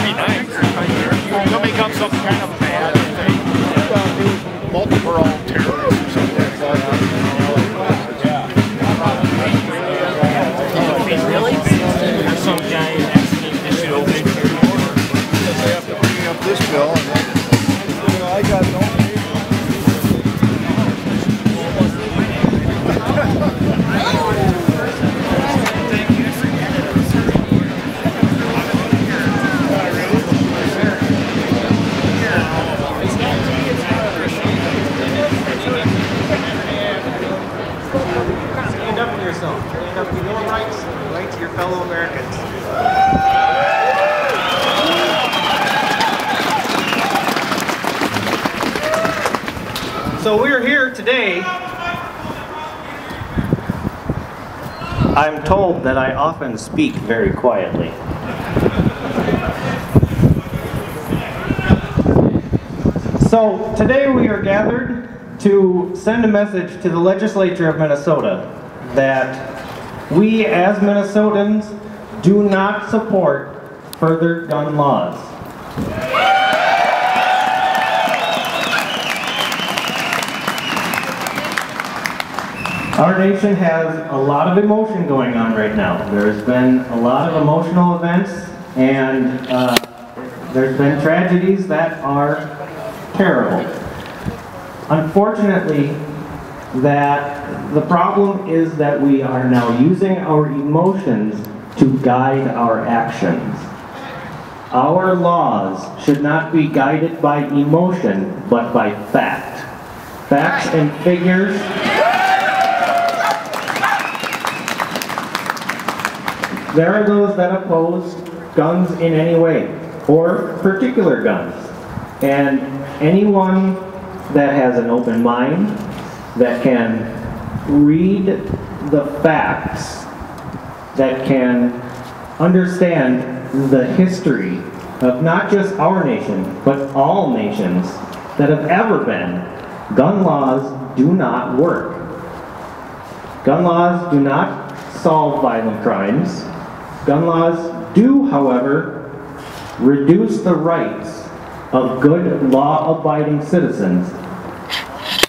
be nice. They'll make up some kind of bad thing. Multiple terrorists or something. Really? There's some guy asking this shit over here. They have to bring up this bill and then, I got no. Stand up for yourself. Stand up for your rights and the rights of your fellow Americans. So we're here today. I'm told that I often speak very quietly. So today we are gathered to send a message to the legislature of Minnesota that we as Minnesotans do not support further gun laws. Our nation has a lot of emotion going on right now. There's been a lot of emotional events, and there's been tragedies that are terrible. Unfortunately, the problem is that we are now using our emotions to guide our actions. Our laws should not be guided by emotion, but by fact. Facts and figures. There are those that oppose guns in any way, or particular guns. And anyone that has an open mind, that can read the facts, that can understand the history of not just our nation, but all nations that have ever been, gun laws do not work. Gun laws do not solve violent crimes. Gun laws do, however, reduce the rights of good law-abiding citizens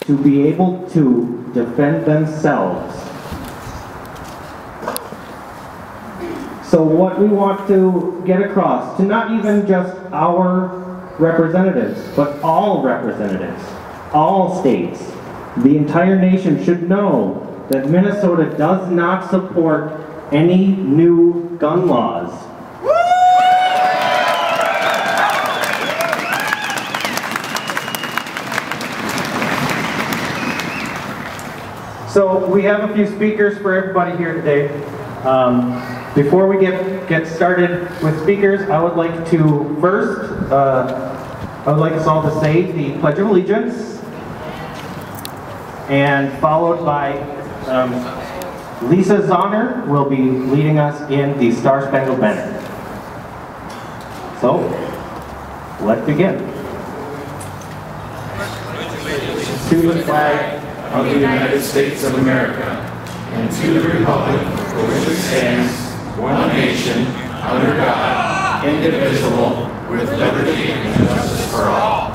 to be able to defend themselves. So what we want to get across to not even just our representatives, but all representatives, all states, the entire nation should know that Minnesota does not support any new gun laws. So we have a few speakers for everybody here today. Before we get started with speakers, I would like to first, I would like us all to say the Pledge of Allegiance, and followed by Lisa Zahner will be leading us in the Star Spangled Banner. So, let's begin. To the flag of the United States of America, and to the republic for which it stands, one nation, under God, indivisible, with liberty and justice for all.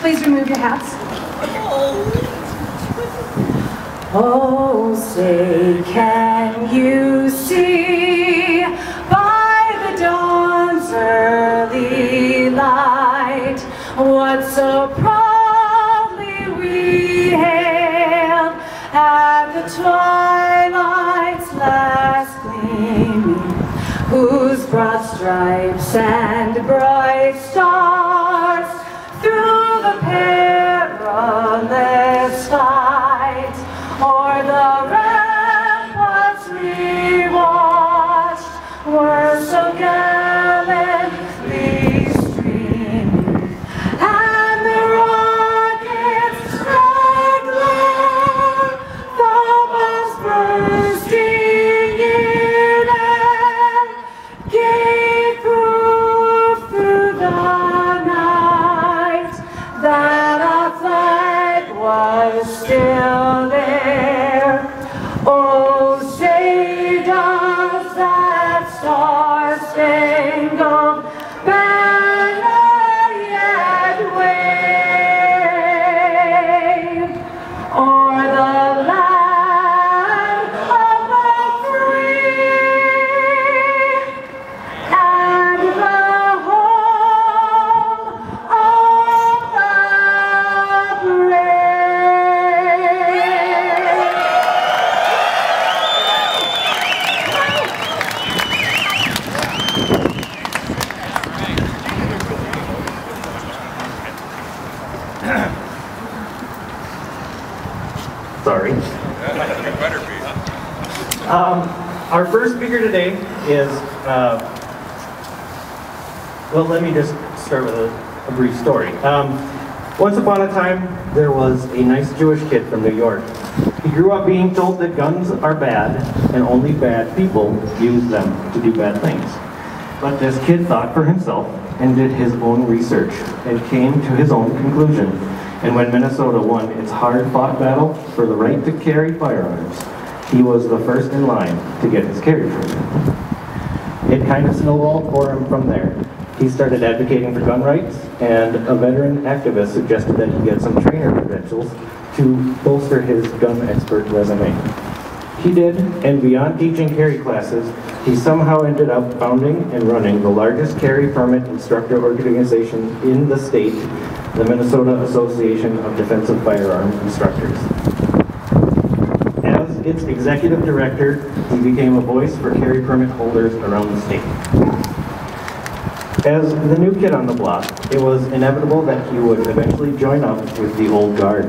Please remove your hats. Oh, say, can you see by the dawn's early light what so proudly we hailed at the twilight's last gleaming, whose broad stripes and bright stars through the perilous fight o'er the ramparts we watched were so gallantly streaming, and the Sorry. Our first speaker today is, well, let me just start with a brief story. Once upon a time, there was a nice Jewish kid from New York. He grew up being told that guns are bad, and only bad people use them to do bad things. But this kid thought for himself and did his own research and came to his own conclusion. And when Minnesota won its hard-fought battle for the right to carry firearms, he was the first in line to get his carry permit. It kind of snowballed for him from there. He started advocating for gun rights, and a veteran activist suggested that he get some trainer credentials to bolster his gun expert resume. He did, and beyond teaching carry classes, he somehow ended up founding and running the largest carry permit instructor organization in the state, the Minnesota Association of Defensive Firearm Instructors. As its executive director, he became a voice for carry permit holders around the state. As the new kid on the block, it was inevitable that he would eventually join up with the old guard,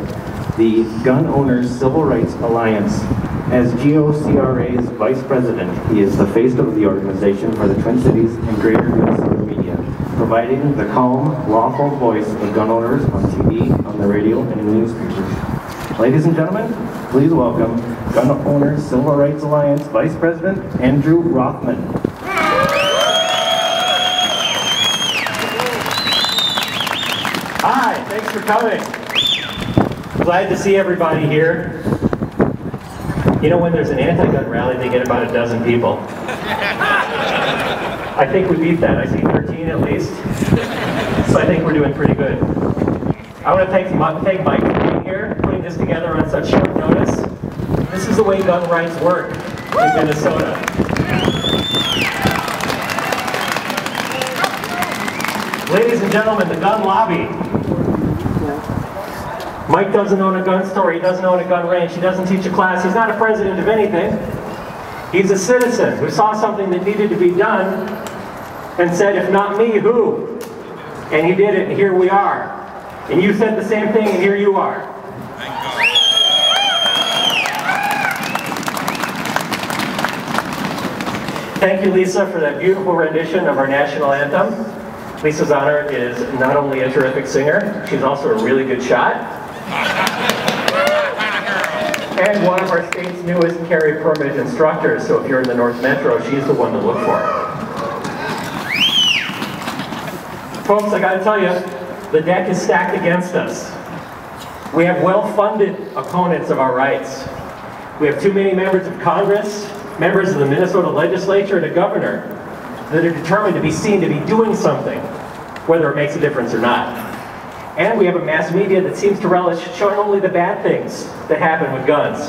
the Gun Owners Civil Rights Alliance. As GOCRA's vice president, he is the face of the organization for the Twin Cities and greater Minnesota media, providing the calm, lawful voice of gun owners on TV, on the radio, and in the newspapers. Ladies and gentlemen, please welcome Gun Owners Civil Rights Alliance Vice President Andrew Rothman. Hi, thanks for coming. Glad to see everybody here. You know, when there's an anti-gun rally, they get about a dozen people. I think we beat that. I see 13 at least. So I think we're doing pretty good. I want to thank Mike for being here, putting this together on such short notice. This is the way gun rights work in Minnesota. Ladies and gentlemen, the gun lobby. Mike doesn't own a gun store, he doesn't own a gun range, he doesn't teach a class, he's not a president of anything. He's a citizen who saw something that needed to be done and said, if not me, who? And he did it, and here we are. And you said the same thing, and here you are. Thank you, Lisa, for that beautiful rendition of our national anthem. Lisa Zahner is not only a terrific singer, she's also a really good shot. And one of our state's newest carry permit instructors, so if you're in the North Metro, she's the one to look for. Folks, I gotta tell you, the deck is stacked against us. We have well-funded opponents of our rights. We have too many members of Congress, members of the Minnesota legislature, and a governor that are determined to be seen to be doing something, whether it makes a difference or not. And we have a mass media that seems to relish showing only the bad things that happen with guns.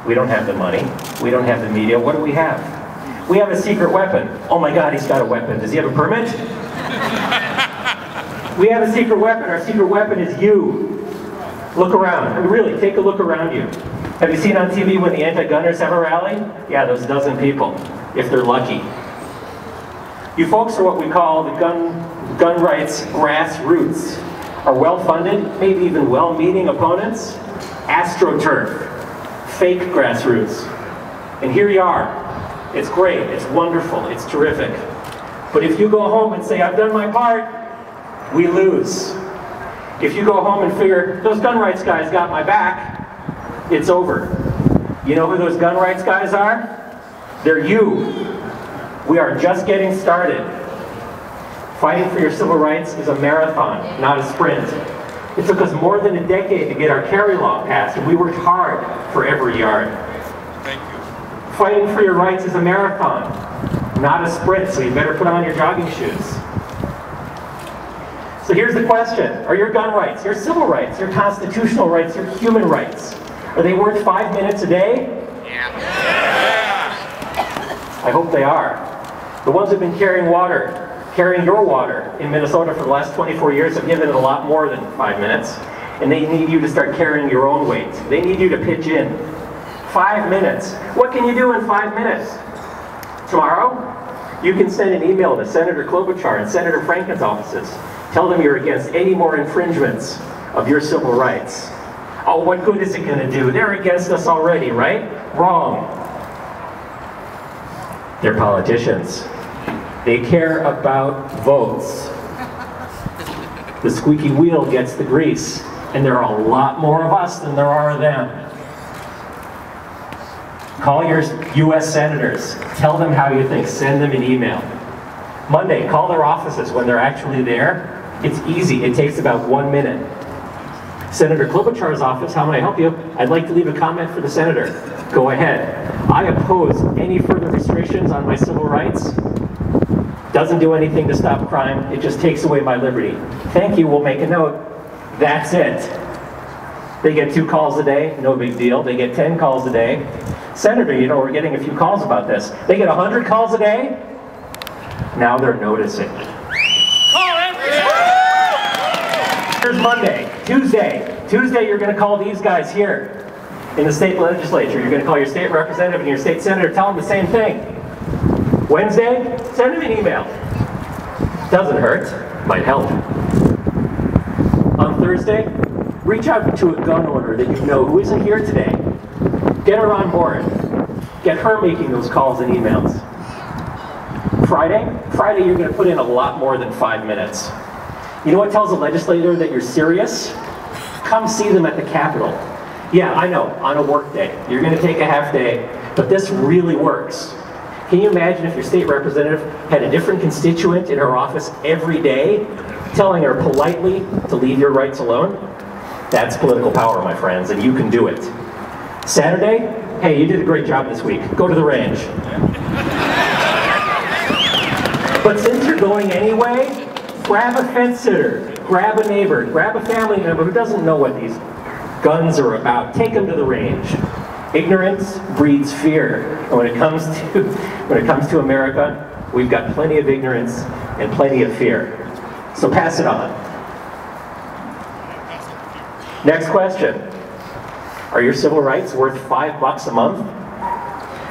We don't have the money. We don't have the media. What do we have? We have a secret weapon. Oh my God, he's got a weapon. Does he have a permit? We have a secret weapon. Our secret weapon is you. Look around. I mean, really, take a look around you. Have you seen on TV when the anti-gunners have a rally? Yeah, those dozen people, if they're lucky. You folks are what we call the gun rights grassroots. Are well-funded, maybe even well-meaning opponents, AstroTurf, fake grassroots. And here you are. It's great, it's wonderful, it's terrific. But if you go home and say, I've done my part, we lose. If you go home and figure, those gun rights guys got my back, it's over. You know who those gun rights guys are? They're you. We are just getting started. Fighting for your civil rights is a marathon, not a sprint. It took us more than a decade to get our carry law passed, and we worked hard for every yard. Thank you. Fighting for your rights is a marathon, not a sprint, so you better put on your jogging shoes. So here's the question. Are your gun rights, your civil rights, your constitutional rights, your human rights, are they worth 5 minutes a day? Yeah. I hope they are. The ones who've been carrying your water in Minnesota for the last 24 years have given it a lot more than 5 minutes. And they need you to start carrying your own weight. They need you to pitch in. 5 minutes. What can you do in 5 minutes? Tomorrow, you can send an email to Senator Klobuchar and Senator Franken's offices. Tell them you're against any more infringements of your civil rights. Oh, what good is it going to do? They're against us already, right? Wrong. They're politicians. They care about votes. The squeaky wheel gets the grease, and there are a lot more of us than there are of them. Call your U.S. senators. Tell them how you think. Send them an email. Monday, call their offices when they're actually there. It's easy. It takes about 1 minute. Senator Klobuchar's office, how may I help you? I'd like to leave a comment for the senator. Go ahead. I oppose any further restrictions on my civil rights. Doesn't do anything to stop crime. It just takes away my liberty. Thank you. We'll make a note. That's it. They get 2 calls a day. No big deal. They get 10 calls a day. Senator, you know, we're getting a few calls about this. They get 100 calls a day. Now they're noticing. Here's Monday. Tuesday, you're going to call these guys here in the state legislature. You're going to call your state representative and your state senator. Tell them the same thing. Wednesday, send them an email. Doesn't hurt. Might help. On Thursday, reach out to a gun owner that you know who isn't here today. Get her on board. Get her making those calls and emails. Friday, you're going to put in a lot more than 5 minutes. You know what tells a legislator that you're serious? Come see them at the Capitol. Yeah, I know, on a work day. You're going to take a half day, but this really works. Can you imagine if your state representative had a different constituent in her office every day, telling her politely to leave your rights alone? That's political power, my friends, and you can do it. Saturday, hey, you did a great job this week. Go to the range. But since you're going anyway, grab a fence sitter, grab a neighbor, grab a family member who doesn't know what these guns are about. Take them to the range. Ignorance breeds fear. And when it comes to America, we've got plenty of ignorance and plenty of fear. So pass it on. Next question. Are your civil rights worth $5 a month?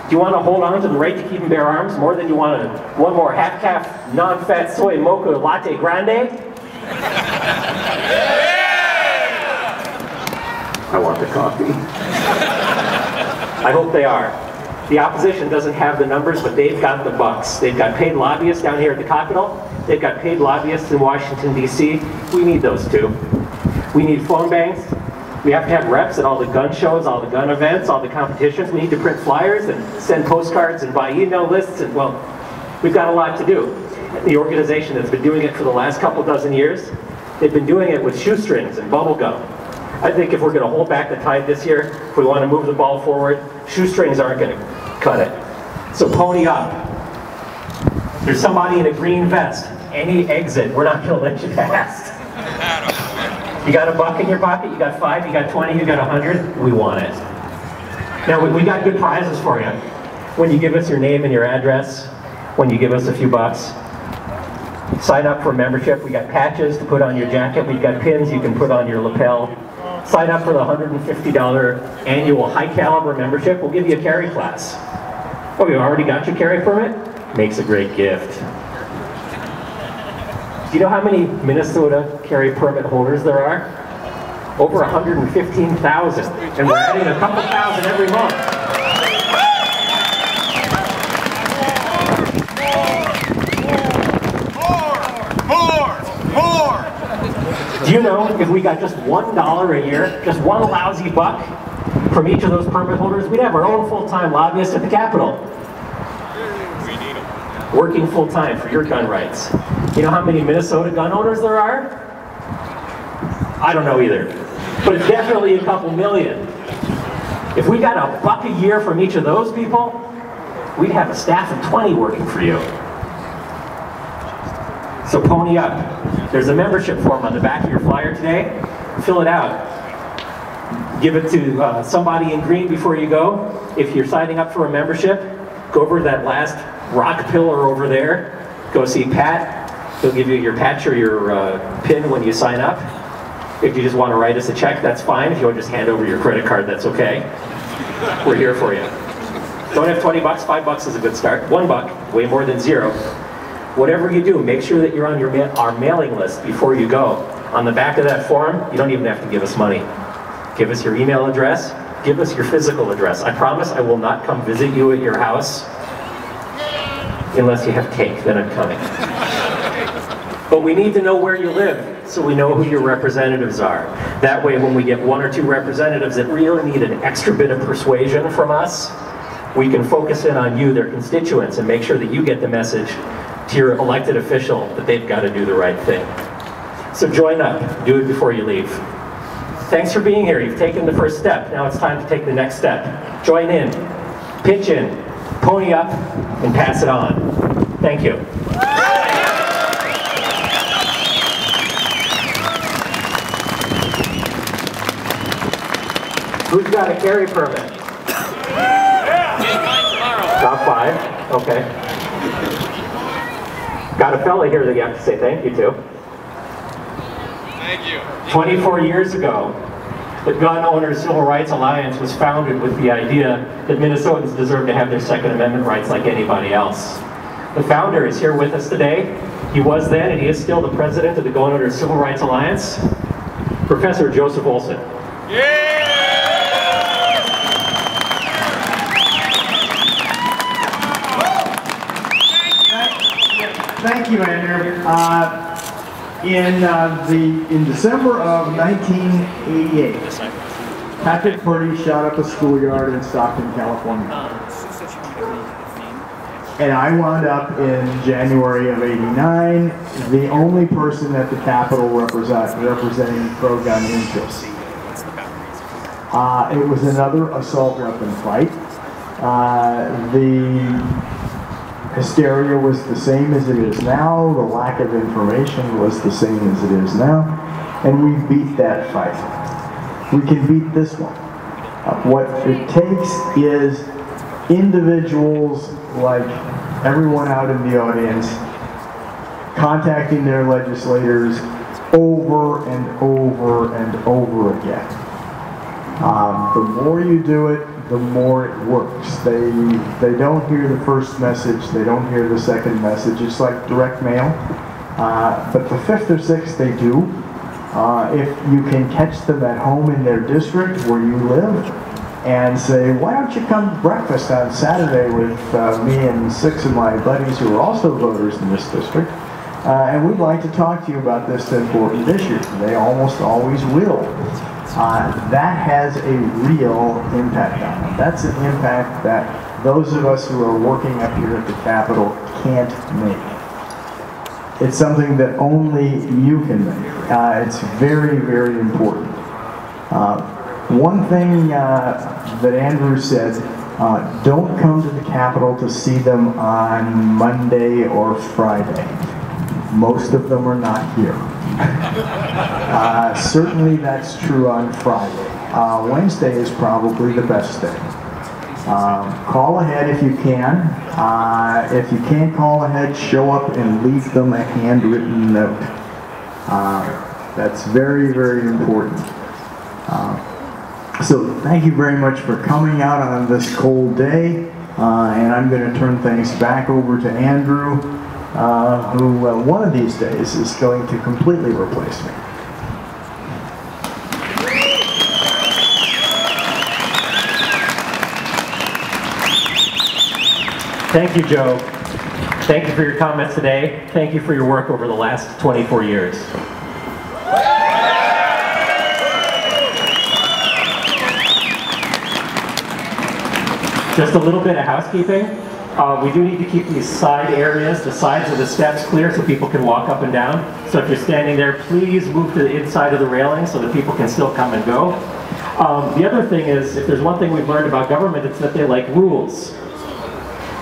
Do you want to hold on to the right to keep and bear arms more than you want one more half-calf, non-fat soy mocha latte grande? I want the coffee. I hope they are. The opposition doesn't have the numbers, but they've got the bucks. They've got paid lobbyists down here at the Capitol. They've got paid lobbyists in Washington, D.C. We need those too. We need phone banks. We have to have reps at all the gun shows, all the gun events, all the competitions. We need to print flyers and send postcards and buy email lists. And well, we've got a lot to do. The organization that's been doing it for the last couple dozen years, they've been doing it with shoestrings and bubble gum. I think if we're going to hold back the tide this year, if we want to move the ball forward, shoestrings aren't going to cut it. So pony up. There's somebody in a green vest. Any exit, we're not going to let you pass. You got $1 in your pocket, you got 5, you got 20, you got 100, we want it. Now we got good prizes for you. When you give us your name and your address, when you give us a few bucks, sign up for membership. We got patches to put on your jacket, we've got pins you can put on your lapel. Sign up for the $150 annual high caliber membership, we'll give you a carry class. Oh, you already got your carry permit? Makes a great gift. Do you know how many Minnesota carry permit holders there are? Over 115,000, and we're adding a couple thousand every month. More! Do you know if we got just $1 a year, just one lousy buck from each of those permit holders, we'd have our own full-time lobbyists at the Capitol. Working full-time for your gun rights. You know how many Minnesota gun owners there are? I don't know either, but it's definitely a couple million. If we got $1 a year from each of those people, we'd have a staff of 20 working for you. So pony up. There's a membership form on the back of your flyer today. Fill it out. Give it to somebody in green before you go. If you're signing up for a membership, go over to that last rock pillar over there. Go see Pat. He'll give you your patch or your pin when you sign up. If you just want to write us a check, that's fine. If you want to just hand over your credit card, that's okay. We're here for you. Don't have 20 bucks, $5 is a good start. $1, way more than 0. Whatever you do, make sure that you're on our mailing list before you go. On the back of that form, you don't even have to give us money. Give us your email address, give us your physical address. I promise I will not come visit you at your house unless you have cake, then I'm coming. But we need to know where you live so we know who your representatives are. That way when we get 1 or 2 representatives that really need an extra bit of persuasion from us, we can focus in on you, their constituents, and make sure that you get the message to your elected official that they've got to do the right thing. So join up, do it before you leave. Thanks for being here. You've taken the first step. Now it's time to take the next step. Join in, pitch in, pony up, and pass it on. Thank you. Who's got a carry permit? Top 5, okay. Got a fella here that you have to say thank you to. Thank you. 24 years ago, the Gun Owners Civil Rights Alliance was founded with the idea that Minnesotans deserve to have their Second Amendment rights like anybody else. The founder is here with us today. He was then, and he is still, the president of the Gun Owners Civil Rights Alliance, Professor Joseph Olson. Yeah! Thank you, Andrew. In December of 1988, Patrick Purdy shot up a schoolyard in Stockton, California. And I wound up in January of '89, the only person at the Capitol representing pro-gun interests. It was another assault weapon fight. The hysteria was the same as it is now. The lack of information was the same as it is now. And we beat that fight. We can beat this one. What it takes is individuals like everyone out in the audience contacting their legislators over and over and over again. The more you do it, the more it works. They don't hear the first message, they don't hear the second message. It's like direct mail. But the 5th or 6th they do. If you can catch them at home in their district where you live and say, why don't you come to breakfast on Saturday with me and 6 of my buddies who are also voters in this district, and we'd like to talk to you about this important issue. They almost always will. That has a real impact on them. That's an impact that those of us who are working up here at the Capitol can't make. It's something that only you can make. It's very, very important. One thing that Andrew said, don't come to the Capitol to see them on Monday or Friday. Most of them are not here. Certainly that's true on Friday. Wednesday is probably the best day. Call ahead if you can. If you can't call ahead, show up and leave them a handwritten note. That's very, very important. So thank you very much for coming out on this cold day. And I'm going to turn things back over to Andrew, who one of these days is going to completely replace me. Thank you, Joe. Thank you for your comments today. Thank you for your work over the last 24 years. Just a little bit of housekeeping. We do need to keep these side areas, the sides of the steps clear so people can walk up and down. So if you're standing there, please move to the inside of the railing so that people can still come and go. The other thing is, if there's one thing we've learned about government, it's that they like rules.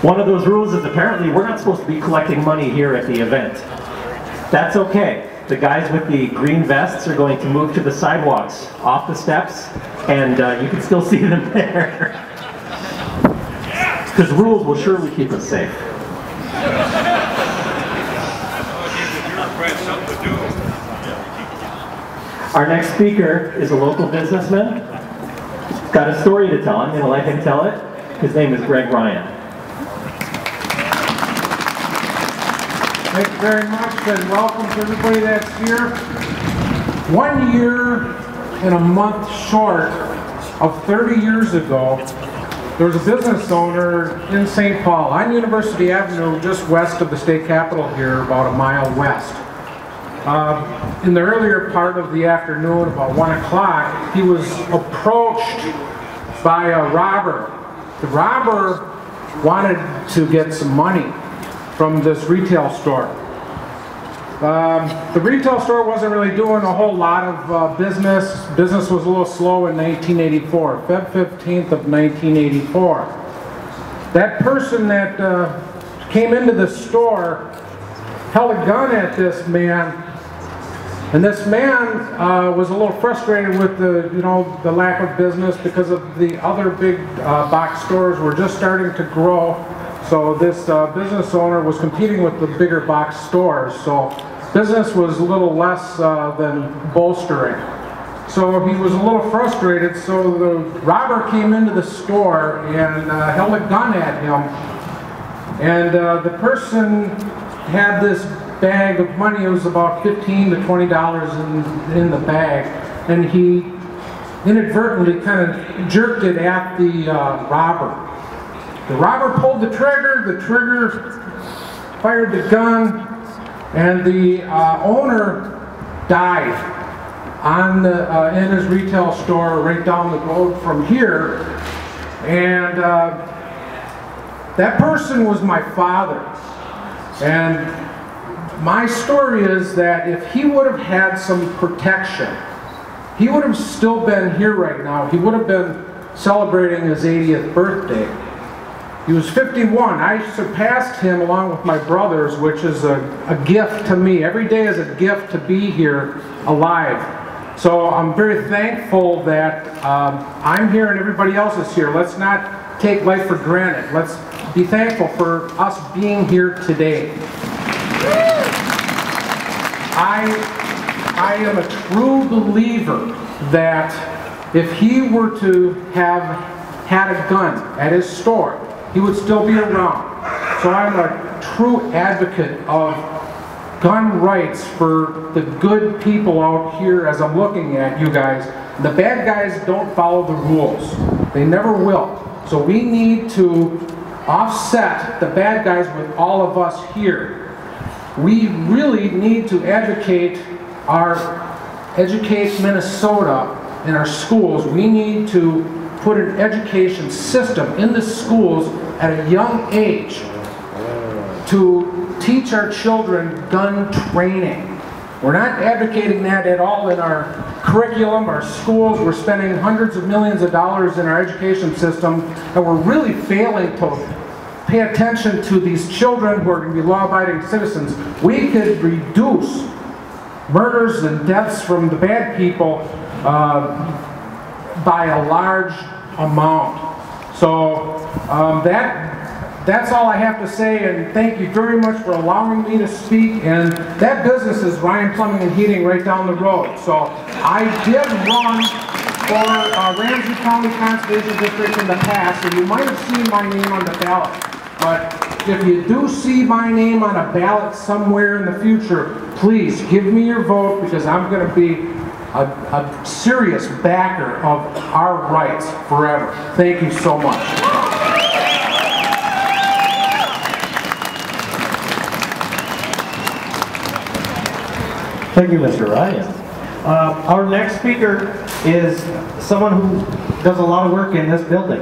One of those rules is apparently we're not supposed to be collecting money here at the event. That's okay. The guys with the green vests are going to move to the sidewalks off the steps, and you can still see them there. Because rules will surely keep us safe. Our next speaker is a local businessman. He's got a story to tell. I'm going to let him tell it. His name is Greg Ryan. Thank you very much, and welcome to everybody that's here. 1 year and a month short of 30 years ago, there was a business owner in St. Paul on University Avenue, just west of the state capitol here, about a mile west. In the earlier part of the afternoon, about 1 o'clock, he was approached by a robber. The robber wanted to get some money from this retail store. The retail store wasn't really doing a whole lot of business. Business was a little slow in 1984, Feb 15th of 1984. That person that came into the store held a gun at this man, and this man was a little frustrated with the lack of business because of the other big box stores were just starting to grow. So this business owner was competing with the bigger box stores. So business was a little less than bolstering. So he was a little frustrated, so the robber came into the store and held a gun at him. And the person had this bag of money. It was about $15 to $20 in the bag. And he inadvertently kind of jerked it at the robber. The robber pulled the trigger fired the gun, and the owner died on in his retail store right down the road from here. And that person was my father. And my story is that if he would have had some protection, he would have still been here right now. He would have been celebrating his 80th birthday. He was 51. I surpassed him along with my brothers, which is a gift to me. Every day is a gift to be here alive. So I'm very thankful that I'm here and everybody else is here. Let's not take life for granted. Let's be thankful for us being here today. I am a true believer that if he were to have had a gun at his store, he would still be around. So I'm a true advocate of gun rights for the good people out here as I'm looking at you guys. The bad guys don't follow the rules. They never will. So we need to offset the bad guys with all of us here. We really need to educate Minnesota in our schools. We need to put an education system in the schools at a young age to teach our children gun training. We're not advocating that at all in our curriculum, our schools. We're spending hundreds of millions of dollars in our education system, and we're really failing to pay attention to these children who are going to be law-abiding citizens. We could reduce murders and deaths from the bad people by a large amount. So that's all I have to say, and thank you very much for allowing me to speak. And that business is Ryan Plumbing and Heating right down the road. So I did run for Ramsey County Conservation District in the past, and you might have seen my name on the ballot. But if you do see my name on a ballot somewhere in the future, please give me your vote, because I'm going to be a serious backer of our rights forever. Thank you so much. Thank you, Mr. Ryan. Our next speaker is someone who does a lot of work in this building.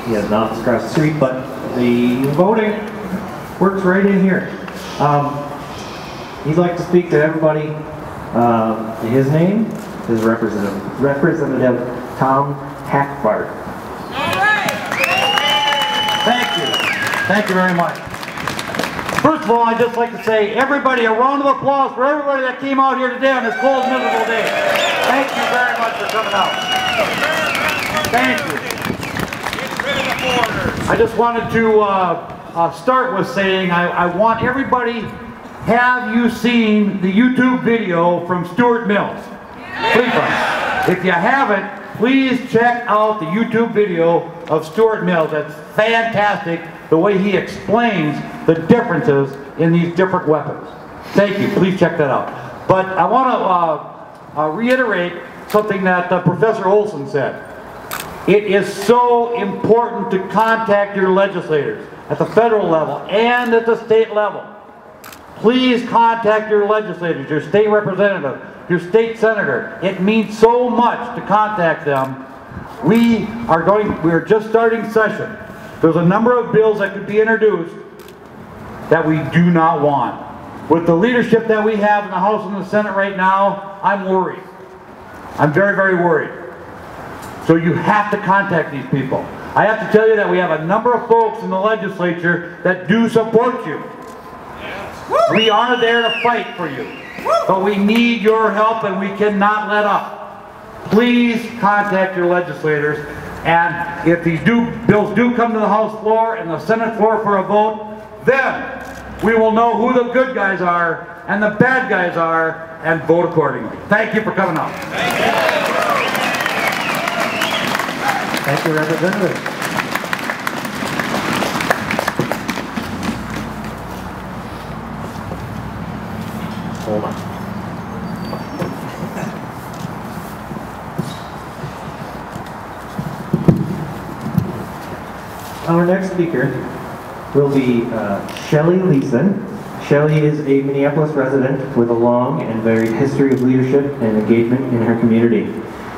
He has an office across the street, but the voting works right in here. He'd like to speak to everybody. His name is Representative Tom Hackbarth. All right. Thank you. Thank you very much. First of all, I'd just like to say, everybody, a round of applause for everybody that came out here today on this cold, miserable day. Thank you very much for coming out. Thank you. I just wanted to start with saying I want everybody, have you seen the YouTube video from Stuart Mills? Please, if you haven't, please check out the YouTube video of Stuart Mills. That's fantastic, the way he explains the differences in these different weapons. Thank you. Please check that out. But I want to reiterate something that Professor Olson said. It is so important to contact your legislators at the federal level and at the state level. Please contact your legislators, your state representative, your state senator. It means so much to contact them. We are just starting session. There's a number of bills that could be introduced that we do not want. With the leadership that we have in the House and the Senate right now, I'm worried. I'm very, very worried. So you have to contact these people. I have to tell you that we have a number of folks in the legislature that do support you. We are there to fight for you. But we need your help and we cannot let up. Please contact your legislators. And if these bills do come to the House floor and the Senate floor for a vote, then we will know who the good guys are and the bad guys are and vote accordingly. Thank you for coming out. Thank you, Representative. Hold on. Our next speaker will be Shelley Leeson. Shelley is a Minneapolis resident with a long and varied history of leadership and engagement in her community.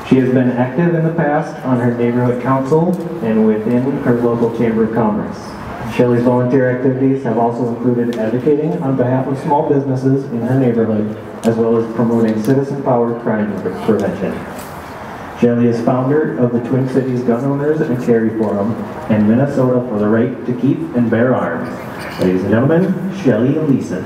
She has been active in the past on her neighborhood council and within her local chamber of commerce. Shelley's volunteer activities have also included advocating on behalf of small businesses in her neighborhood, as well as promoting citizen-powered crime prevention. Shelley is founder of the Twin Cities Gun Owners and Carry Forum and Minnesota for the Right to Keep and Bear Arms. Ladies and gentlemen, Shelley Leeson.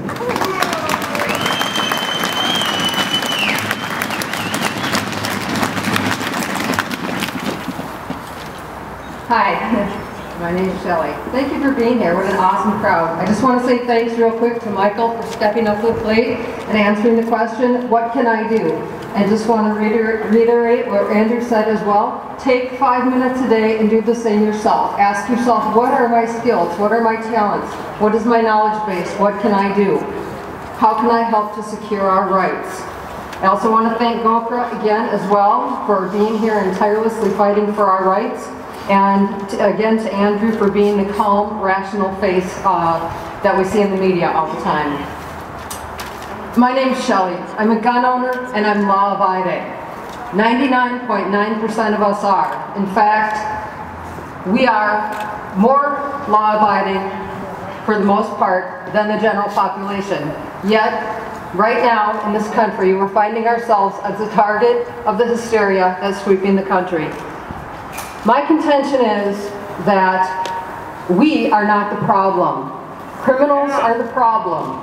Hi, my name is Shelley. Thank you for being here. What an awesome crowd. I just want to say thanks real quick to Michael for stepping up to the plate and answering the question, what can I do? And just want to reiterate what Andrew said as well. Take 5 minutes a day and do the same yourself. Ask yourself, what are my skills? What are my talents? What is my knowledge base? What can I do? How can I help to secure our rights? I also want to thank GoPro again as well for being here and tirelessly fighting for our rights. And again to Andrew for being the calm, rational face that we see in the media all the time. My name's Shelley. I'm a gun owner and I'm law-abiding. 99.9% of us are. In fact, we are more law-abiding for the most part than the general population. Yet, right now in this country, we're finding ourselves as the target of the hysteria that's sweeping the country. My contention is that we are not the problem. Criminals are the problem.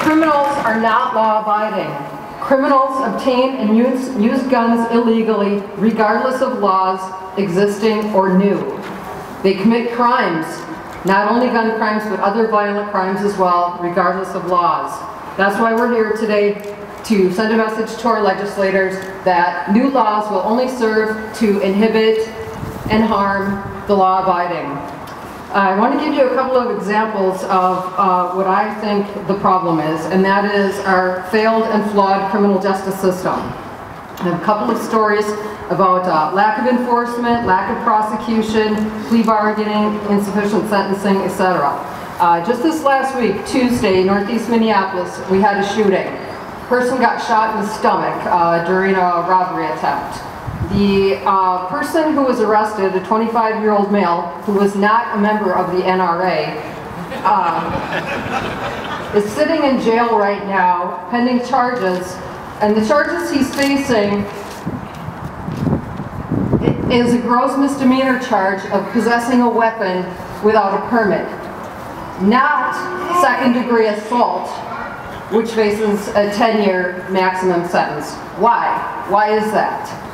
Criminals are not law-abiding. Criminals obtain and use guns illegally, regardless of laws existing or new. They commit crimes, not only gun crimes, but other violent crimes as well, regardless of laws. That's why we're here today, to send a message to our legislators that new laws will only serve to inhibit and harm the law-abiding. I want to give you a couple of examples of what I think the problem is, and that is our failed and flawed criminal justice system. I have a couple of stories about lack of enforcement, lack of prosecution, plea bargaining, insufficient sentencing, etc. Just this last week, Tuesday, in Northeast Minneapolis, we had a shooting. Person got shot in the stomach during a robbery attempt. The person who was arrested, a 25-year-old male who was not a member of the NRA, is sitting in jail right now pending charges, and the charges he's facing is a gross misdemeanor charge of possessing a weapon without a permit, not second-degree assault, which faces a 10-year maximum sentence. Why? Why is that?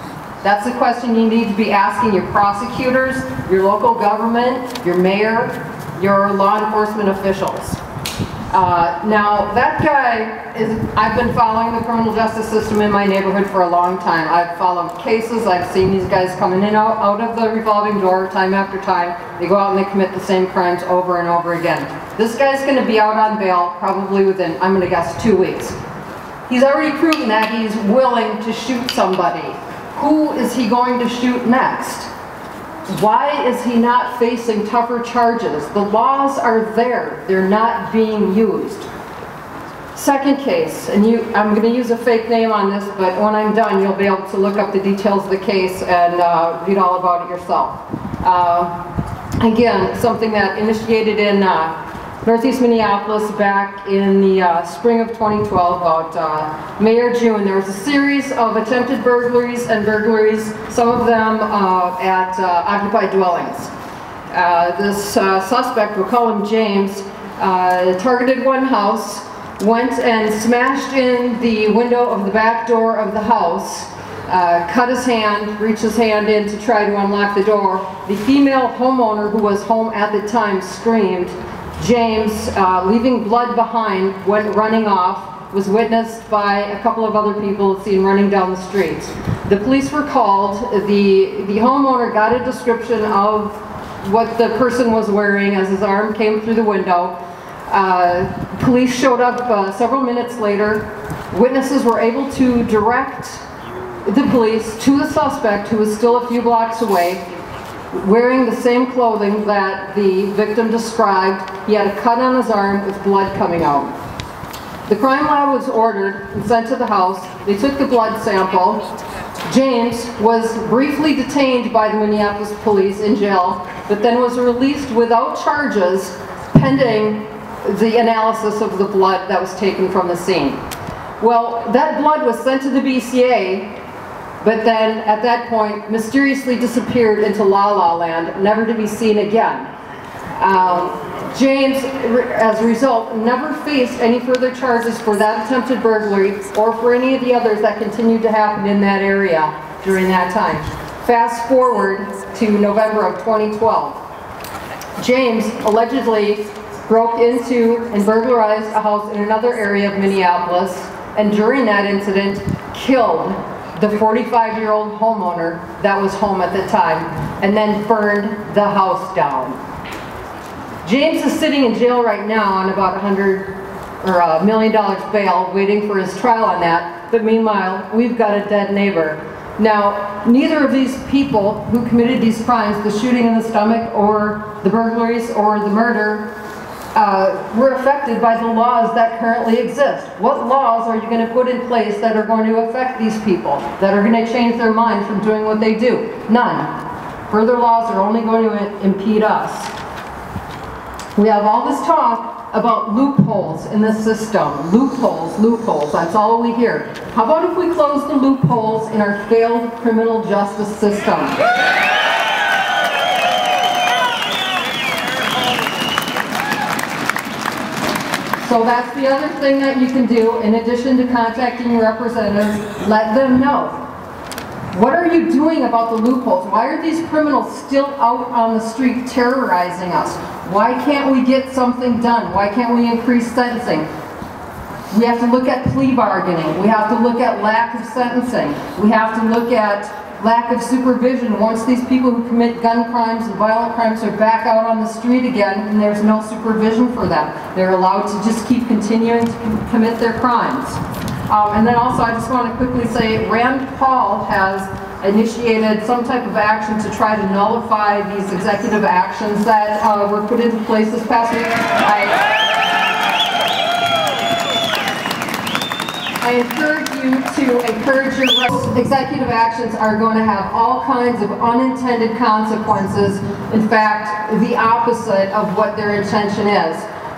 That's the question you need to be asking your prosecutors, your local government, your mayor, your law enforcement officials. Now, that guy I've been following the criminal justice system in my neighborhood for a long time. I've followed cases, I've seen these guys coming in and out of the revolving door time after time. They go out and they commit the same crimes over and over again. This guy's going to be out on bail probably within, I'm going to guess, 2 weeks. He's already proven that he's willing to shoot somebody. Who is he going to shoot next? Why is he not facing tougher charges? The laws are there. They're not being used. Second case, and I'm going to use a fake name on this, but when I'm done, you'll be able to look up the details of the case and read all about it yourself. Again, something that initiated in Northeast Minneapolis back in the spring of 2012, about May or June. There was a series of attempted burglaries and burglaries, some of them at occupied dwellings. This suspect, we'll call him James, targeted one house, went and smashed in the window of the back door of the house, cut his hand, reached his hand in to try to unlock the door. The female homeowner who was home at the time screamed. James, leaving blood behind, went running off, was witnessed by a couple of other people seen running down the street. The police were called. The homeowner got a description of what the person was wearing as his arm came through the window. Police showed up several minutes later. Witnesses were able to direct the police to the suspect, who was still a few blocks away, wearing the same clothing that the victim described. He had a cut on his arm with blood coming out. The crime lab was ordered and sent to the house. They took the blood sample. James was briefly detained by the Minneapolis police in jail, but then was released without charges pending the analysis of the blood that was taken from the scene. Well, that blood was sent to the BCA, but then at that point mysteriously disappeared into La La Land, never to be seen again. James, as a result, never faced any further charges for that attempted burglary or for any of the others that continued to happen in that area during that time. Fast forward to November of 2012. James allegedly broke into and burglarized a house in another area of Minneapolis, and during that incident killed the 45-year-old homeowner that was home at the time, and then burned the house down. James is sitting in jail right now on about $1 million bail, waiting for his trial on that, but meanwhile, we've got a dead neighbor. Now, neither of these people who committed these crimes, the shooting in the stomach or the burglaries or the murder, were affected by the laws that currently exist. What laws are you going to put in place that are going to affect these people, that are going to change their mind from doing what they do? None. Further laws are only going to impede us. We have all this talk about loopholes in the system. Loopholes, loopholes, that's all we hear. How about if we close the loopholes in our failed criminal justice system? So that's the other thing that you can do, in addition to contacting your representatives. Let them know. What are you doing about the loopholes? Why are these criminals still out on the street terrorizing us? Why can't we get something done? Why can't we increase sentencing? We have to look at plea bargaining. We have to look at lack of sentencing. We have to look at lack of supervision. Once these people who commit gun crimes and violent crimes are back out on the street again, and there's no supervision for them. They're allowed to just keep continuing to commit their crimes. And then also, I just want to quickly say, Rand Paul has initiated some type of action to try to nullify these executive actions that were put into place this past week. I encourage you to encourage your executive actions are going to have all kinds of unintended consequences. In fact, the opposite of what their intention is.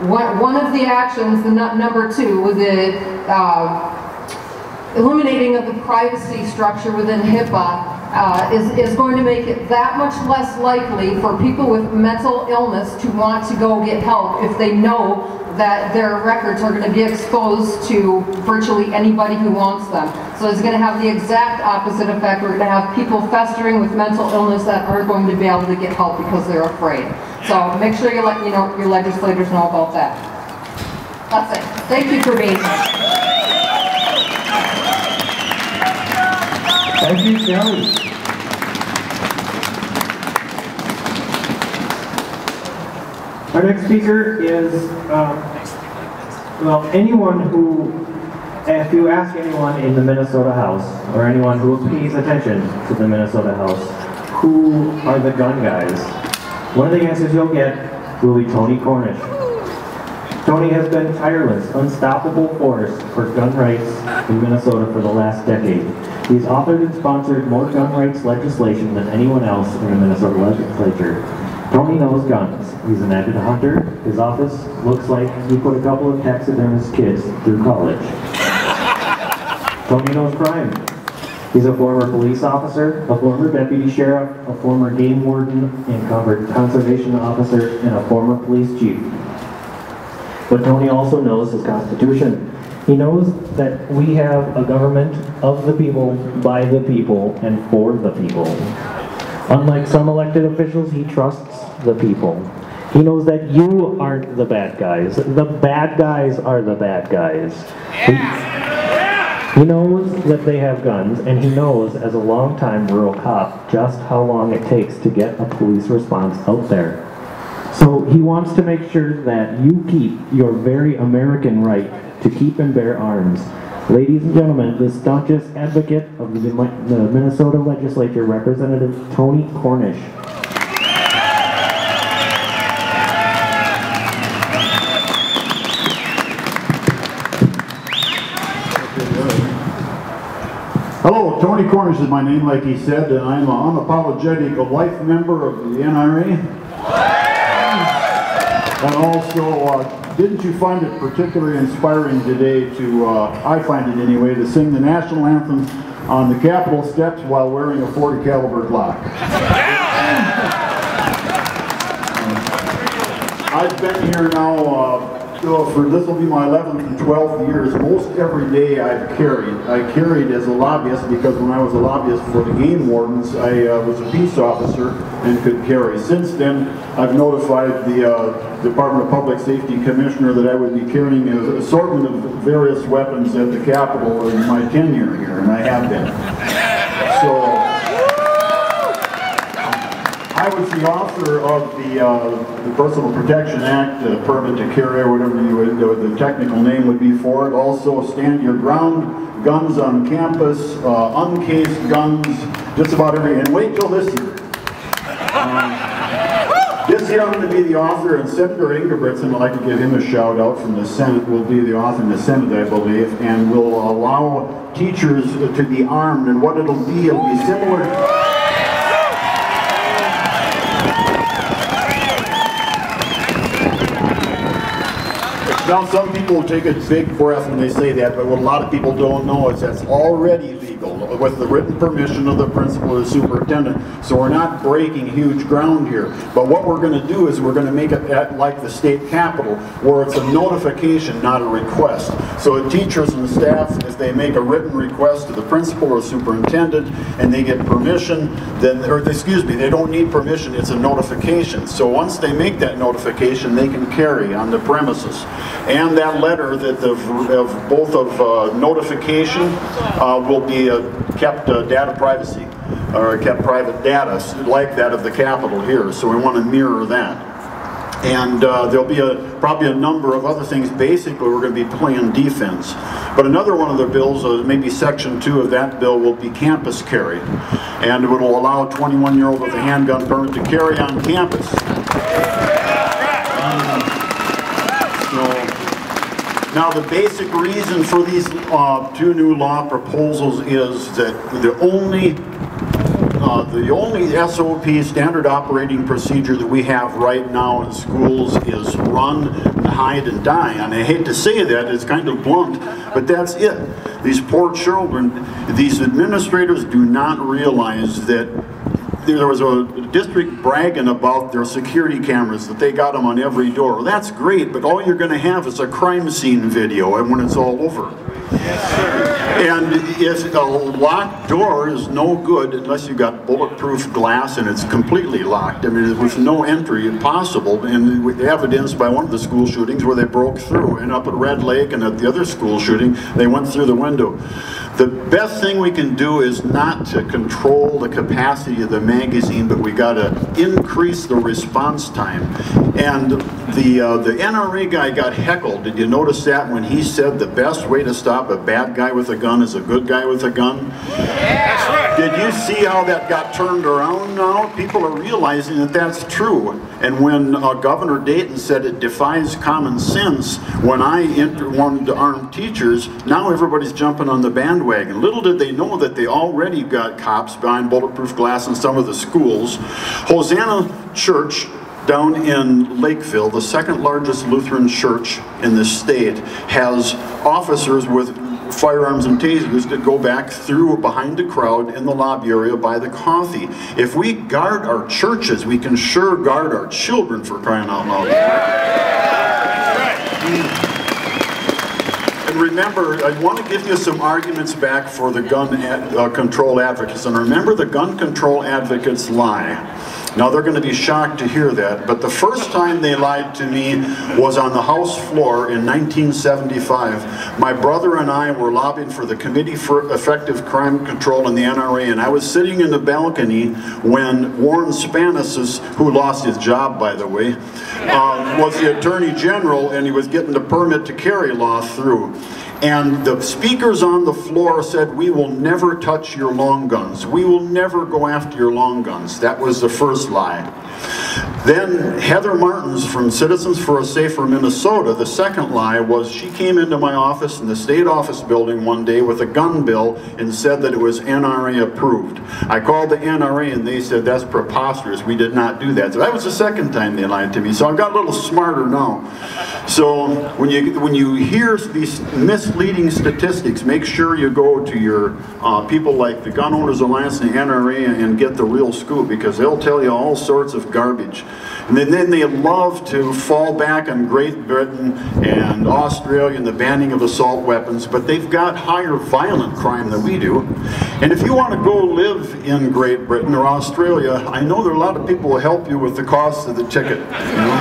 One of the actions, the number 2, was the eliminating of the privacy structure within HIPAA is going to make it that much less likely for people with mental illness to want to go get help if they know that their records are going to be exposed to virtually anybody who wants them. So it's going to have the exact opposite effect. We're going to have people festering with mental illness that aren't going to be able to get help because they're afraid. So make sure you let your legislators know about that. That's it. Thank you for being here. Thank you, Shelley. Our next speaker is, well, anyone who, if you ask anyone in the Minnesota House, or anyone who pays attention to the Minnesota House, who are the gun guys, one of the answers you'll get will be Tony Cornish. Tony has been tireless, unstoppable force for gun rights in Minnesota for the last decade. He's authored and sponsored more gun rights legislation than anyone else in the Minnesota legislature. Tony knows guns. He's an avid hunter. His office looks like he put a couple of taxidermist kids through college. Tony knows crime. He's a former police officer, a former deputy sheriff, a former game warden and conservation officer, and a former police chief. But Tony also knows his Constitution. He knows that we have a government of the people, by the people, and for the people. Unlike some elected officials, he trusts the people. He knows that you aren't the bad guys. The bad guys are the bad guys. He knows that they have guns, and he knows, as a longtime rural cop, just how long it takes to get a police response out there. So he wants to make sure that you keep your very American right to keep and bear arms. Ladies and gentlemen, the staunchest advocate of the Minnesota legislature, Representative Tony Cornish. Hello, Tony Cornish is my name, like he said, and I'm an unapologetic life member of the NRA. And also, didn't you find it particularly inspiring today to, I find it anyway, to sing the national anthem on the Capitol steps while wearing a 40 caliber Glock? I've been here now, this will be my 11th and 12th years. Most every day I've carried. I carried as a lobbyist because when I was a lobbyist for the game wardens, I was a peace officer and could carry. Since then, I've notified the Department of Public Safety Commissioner that I would be carrying an assortment of various weapons at the Capitol in my tenure here, and I have been. So, I was the author of the Personal Protection Act, permit to carry, or whatever the technical name would be for it. Also, stand your ground, guns on campus, uncased guns, just about every, and wait till this year. This year I'm going to be the author, and Senator Ingebrigtsen, I'd like to give him a shout out from the Senate, will be the author in the Senate, I believe, and will allow teachers to be armed, and what it'll be similar. Now, some people take a big breath when they say that, but what a lot of people don't know is that's already legal with the written permission of the principal or the superintendent. So we're not breaking huge ground here. But what we're going to do is we're going to make it like the state capitol, where it's a notification, not a request. So the teachers and the staff, if they make a written request to the principal or superintendent and they get permission, then, or excuse me, they don't need permission, it's a notification. So once they make that notification, they can carry on the premises. And that letter that both of notification will be kept data privacy, or kept private data, like that of the Capitol here. So we want to mirror that. And there'll be probably a number of other things. Basically, we're going to be playing defense. But another one of the bills, maybe section 2 of that bill, will be campus carry. And it will allow a 21-year-old with a handgun permit to carry on campus. Now, the basic reason for these two new law proposals is that the only SOP, standard operating procedure, that we have right now in schools is run, hide, and die. And I hate to say that, it's kind of blunt, but that's it. These poor children, these administrators do not realize that there was a district bragging about their security cameras, that they got them on every door. Well, that's great, but all you're going to have is a crime scene video and when it's all over. And if a locked door is no good unless you got bulletproof glass and it's completely locked. I mean, with no entry possible, and evidenced by one of the school shootings where they broke through, and up at Red Lake and at the other school shooting, they went through the window. The best thing we can do is not to control the capacity of the magazine, but we got to increase the response time. And the NRA guy got heckled. Did you notice that when he said the best way to stop a bad guy with a gun is a good guy with a gun? That's right. Did you see how that got turned around now? People are realizing that that's true. And when Governor Dayton said it defies common sense, when I wanted to arm teachers, now everybody's jumping on the bandwagon. Little did they know that they already got cops behind bulletproof glass in some of the schools. Hosanna Church down in Lakeville, the second largest Lutheran church in the state, has officers with firearms and tasers that go back through behind the crowd in the lobby area by the coffee. If we guard our churches, we can sure guard our children, for crying out loud. And remember, I want to give you some arguments back for the gun control advocates. And remember, the gun control advocates lie. Now they're going to be shocked to hear that, but the first time they lied to me was on the House floor in 1975. My brother and I were lobbying for the Committee for Effective Crime Control in the NRA, and I was sitting in the balcony when Warren Spanis, who lost his job, by the way, was the Attorney General, and he was getting the permit to carry law through. And the speakers on the floor said, "We will never touch your long guns. We will never go after your long guns." That was the first lie. Then Heather Martins from Citizens for a Safer Minnesota, the second lie was she came into my office in the state office building one day with a gun bill and said that it was NRA approved. I called the NRA and they said, "That's preposterous. We did not do that." So that was the second time they lied to me. So I've got a little smarter now. So when you hear these misleading statistics, make sure you go to your people like the Gun Owners Alliance and the NRA and get the real scoop, because they'll tell you all sorts of garbage. And then they love to fall back on Great Britain and Australia and the banning of assault weapons, but they've got higher violent crime than we do. And if you want to go live in Great Britain or Australia, I know there are a lot of people who will help you with the cost of the ticket. You know?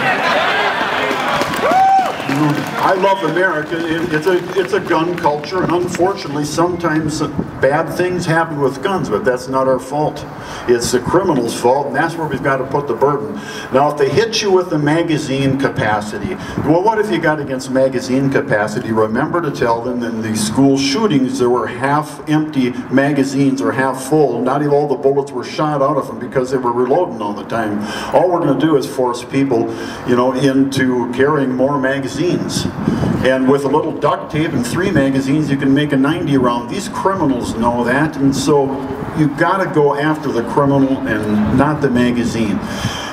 I love America. It's a gun culture, and unfortunately sometimes bad things happen with guns, but that's not our fault. It's the criminal's fault, and that's where we've got to put the burden. Now, if they hit you with the magazine capacity, well, what if you got against magazine capacity? Remember to tell them that in these school shootings there were half-empty magazines or half full. Not even all the bullets were shot out of them because they were reloading all the time. All we're going to do is force people, you know, into carrying more magazines. And with a little duct tape and 3 magazines, you can make a 90 round. These criminals know that, and so you've got to go after the criminal and not the magazine.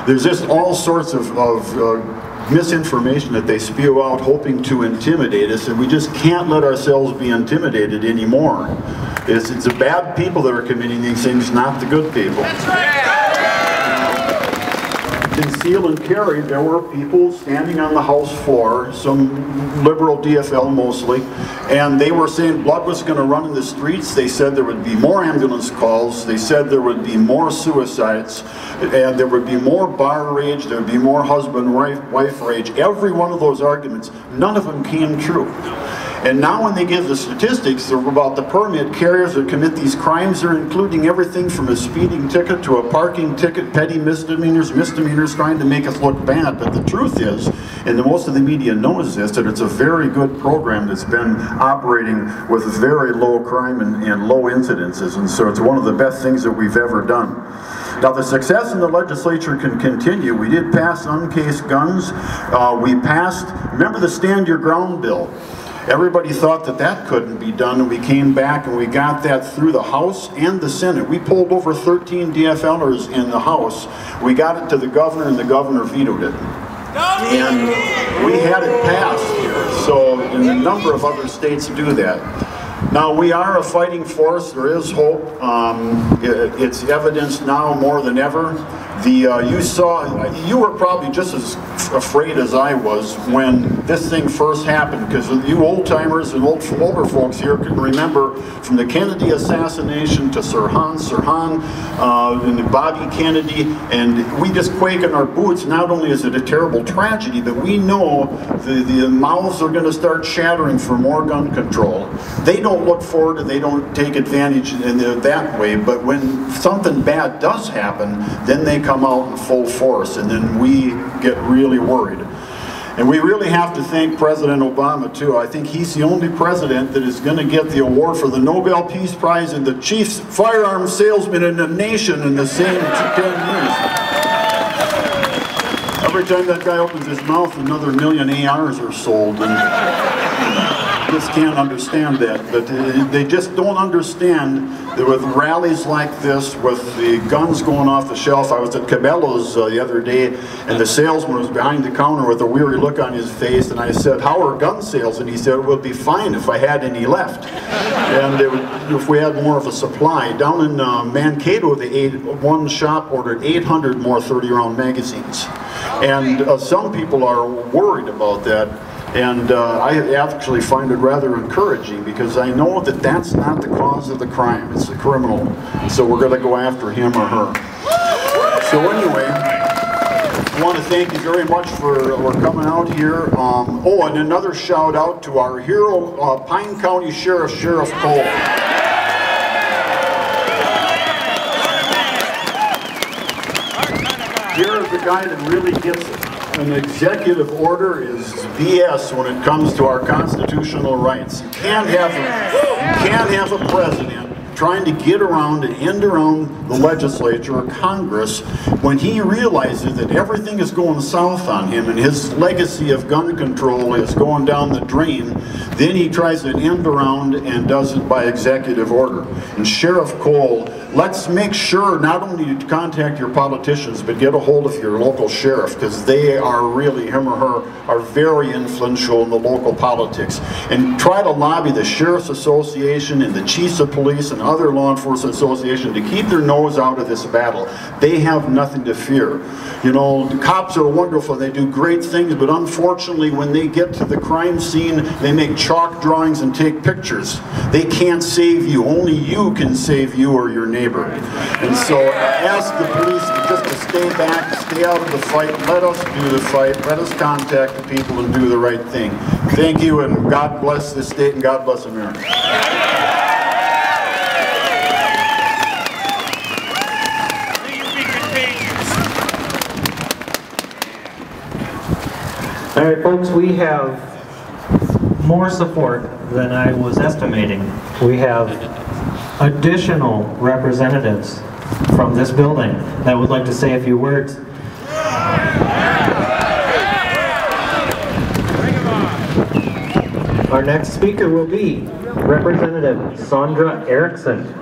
There's just all sorts of misinformation that they spew out hoping to intimidate us, and we just can't let ourselves be intimidated anymore. It's the bad people that are committing these things, not the good people. That's right. Conceal and carry, there were people standing on the House floor, some liberal DFL mostly, and they were saying blood was going to run in the streets. They said there would be more ambulance calls. They said there would be more suicides, and there would be more bar rage, there would be more husband-wife rage. Every one of those arguments, none of them came true. And now when they give the statistics about the permit carriers that commit these crimes, they're including everything from a speeding ticket to a parking ticket, petty misdemeanors, trying to make us look bad. But the truth is, and most of the media knows this, that it's a very good program that's been operating with very low crime and low incidences. And so it's one of the best things that we've ever done. Now the success in the legislature can continue. We did pass uncased guns. We passed, remember the Stand Your Ground bill. Everybody thought that that couldn't be done, and we came back and we got that through the House and the Senate. We pulled over 13 DFLers in the House. We got it to the governor, and the governor vetoed it. And we had it passed here, so and a number of other states do that. Now, we are a fighting force. There is hope. It's evidenced now more than ever. you were probably just as afraid as I was when this thing first happened, because you old-timers and older folks here can remember from the Kennedy assassination to Sirhan and Bobby Kennedy, and we just quake in our boots. Not only is it a terrible tragedy, but we know the mouths are going to start shattering for more gun control. They don't look forward and they don't take advantage in that way, but when something bad does happen, then they come out in full force, and then we get really worried. And we really have to thank President Obama too. I think he's the only president that is going to get the award for the Nobel Peace Prize and the chief firearms salesman in the nation in the same 10 years. Every time that guy opens his mouth, another 1 million ARs are sold, and just can't understand that. But they just don't understand that with rallies like this, with the guns going off the shelf. I was at Cabela's the other day, and the salesman was behind the counter with a weary look on his face, and I said, "How are gun sales?" And he said, "It would be fine if I had any left, and if we had more of a supply." Down in Mankato, one shop ordered 800 more 30-round magazines, and some people are worried about that. And I actually find it rather encouraging, because I know that that's not the cause of the crime. It's the criminal. So we're going to go after him or her. So anyway, I want to thank you very much for coming out here. Oh, and another shout out to our hero, Pine County Sheriff, Sheriff Cole. Here is the guy that really gets it. An executive order is BS when it comes to our constitutional rights. You can't have a president trying to get around and end around the legislature or Congress when he realizes that everything is going south on him and his legacy of gun control is going down the drain. Then he tries to end around and does it by executive order. And Sheriff Cole, let's make sure not only to contact your politicians, but get a hold of your local sheriff, because they are really, him or her, are very influential in the local politics. And try to lobby the Sheriff's Association and the Chiefs of Police and other law enforcement associations to keep their nose out of this battle. They have nothing to fear. You know, the cops are wonderful, they do great things, but unfortunately when they get to the crime scene, they make chalk drawings and take pictures. They can't save you. Only you can save you or your neighbor. And so ask the police just to stay back, stay out of the fight, let us do the fight, let us contact the people and do the right thing. Thank you, and God bless this state and God bless America. All right, folks, we have more support than I was estimating. We have additional representatives from this building that would like to say a few words. Our next speaker will be Representative Sondra Erickson.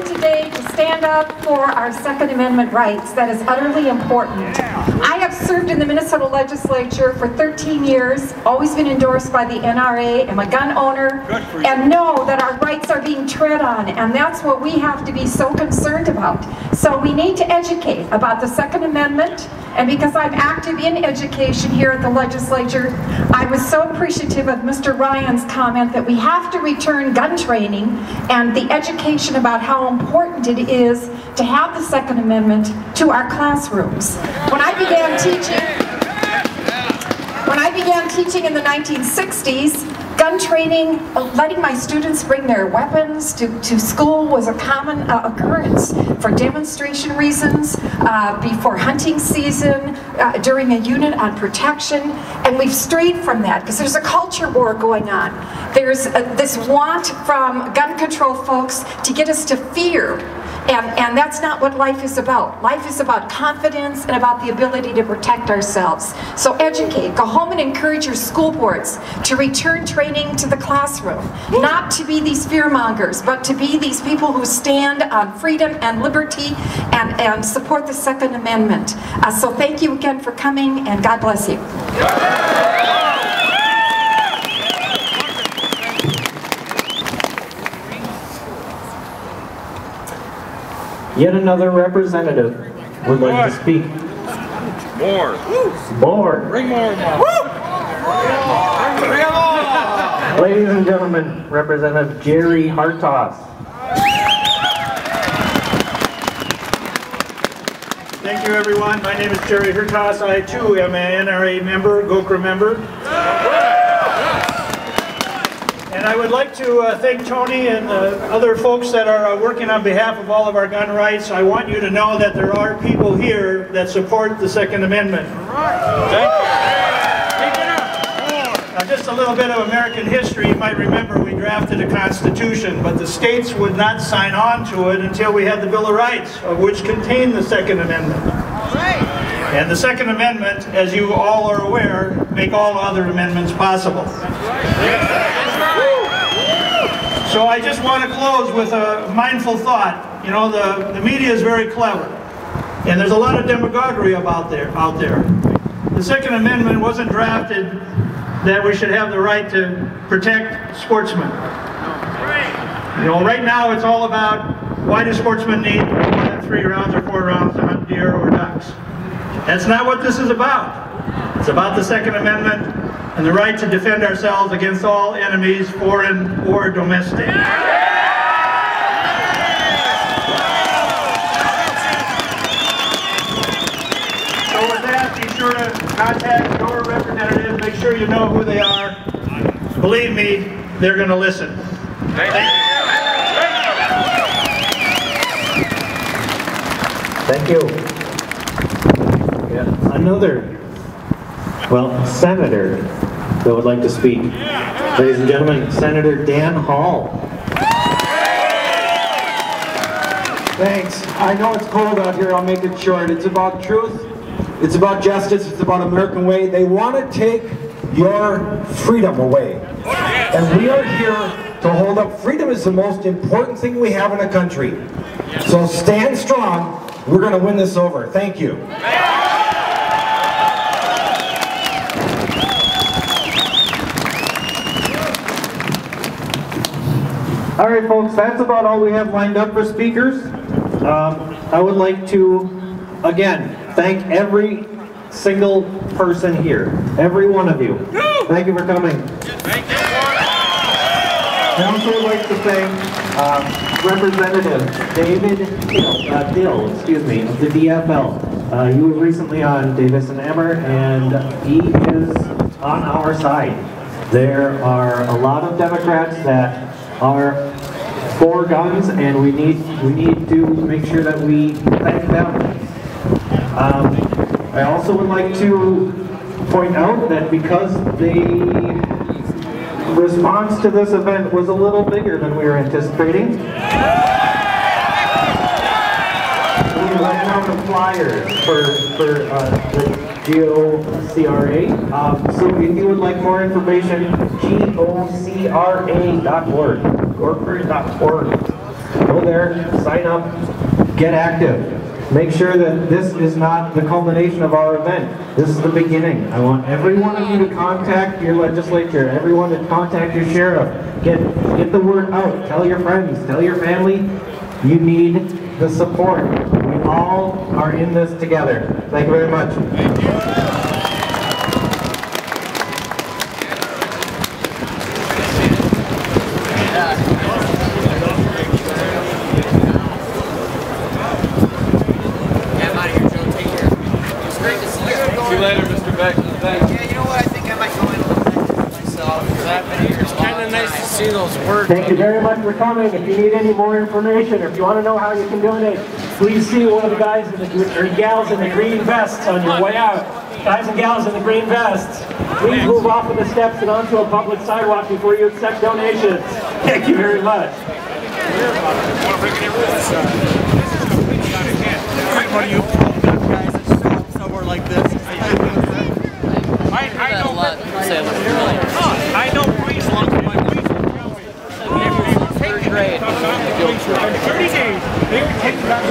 Today to stand up for our Second Amendment rights. That is utterly important. I have served in the Minnesota legislature for 13 years, always been endorsed by the NRA. I'm a gun owner and know that our rights are being tread on, and that's what we have to be so concerned about. So we need to educate about the Second Amendment, and because I'm active in education here at the legislature, I was so appreciative of Mr. Ryan's comment that we have to return gun training and the education about how important it is to have the Second Amendment to our classrooms. When I began teaching in the 1960s, gun training, letting my students bring their weapons to school was a common occurrence for demonstration reasons, before hunting season, during a unit on protection, and we've strayed from that because there's a culture war going on. There's this want from gun control folks to get us to fear. And that's not what life is about. Life is about confidence and about the ability to protect ourselves. So educate, go home and encourage your school boards to return training to the classroom. Not to be these fear mongers, but to be these people who stand on freedom and liberty and support the Second Amendment. So thank you again for coming, and God bless you. Yet another representative would like to speak. More. More. Bring more. Ladies and gentlemen, Representative Jerry Hertaus. Thank you, everyone. My name is Jerry Hertaus. I, too, am an NRA member, GOKRA member. And I would like to thank Tony and other folks that are working on behalf of all of our gun rights. I want you to know that there are people here that support the Second Amendment. Thank you. Now, just a little bit of American history. You might remember we drafted a Constitution, but the states would not sign on to it until we had the Bill of Rights, of which contained the Second Amendment. And the Second Amendment, as you all are aware, make all other amendments possible. So I just want to close with a mindful thought. You know, the media is very clever, and there's a lot of demagoguery out there. The Second Amendment wasn't drafted that we should have the right to protect sportsmen. You know, right now it's all about why do sportsmen need more than 3 rounds or 4 rounds to hunt deer or ducks. That's not what this is about. It's about the Second Amendment and the right to defend ourselves against all enemies, foreign or domestic. So with that, be sure to contact your representatives, make sure you know who they are. Believe me, they're going to listen. Thank you. Thank you. Yeah, another, senator that would like to speak. Ladies and gentlemen, Senator Dan Hall. Thanks. I know it's cold out here, I'll make it short. It's about truth, it's about justice, it's about American way. They want to take your freedom away. And we are here to hold up. Freedom is the most important thing we have in a country. So stand strong. We're going to win this over. Thank you. All right, folks, that's about all we have lined up for speakers. I would like to, again, thank every single person here. Every one of you. Thank you for coming. Thank you. I also would like to thank Representative David Dill, of the DFL. He was recently on Davis and Emmer, and he is on our side. There are a lot of Democrats that are for guns, and we need to make sure that we thank them. I also would like to point out that because the response to this event was a little bigger than we were anticipating, we ran out of flyers for the GOCRA. So if you would like more information, GOCRA.org, corporate.org. Go there, sign up, get active. Make sure that this is not the culmination of our event. This is the beginning. I want every one of you to contact your legislature, everyone to contact your sheriff. Get the word out. Tell your friends, tell your family. You need the support. We all are in this together. Thank you very much. Thank you very much for coming. If you need any more information, or if you want to know how you can donate, please see one of the guys or gals in the green vests on your way out. Guys and gals in the green vests, please move off of the steps and onto a public sidewalk before you accept donations. Thank you very much. Somewhere like this. I know Rieschl. Third grade. 30 days. They were taking that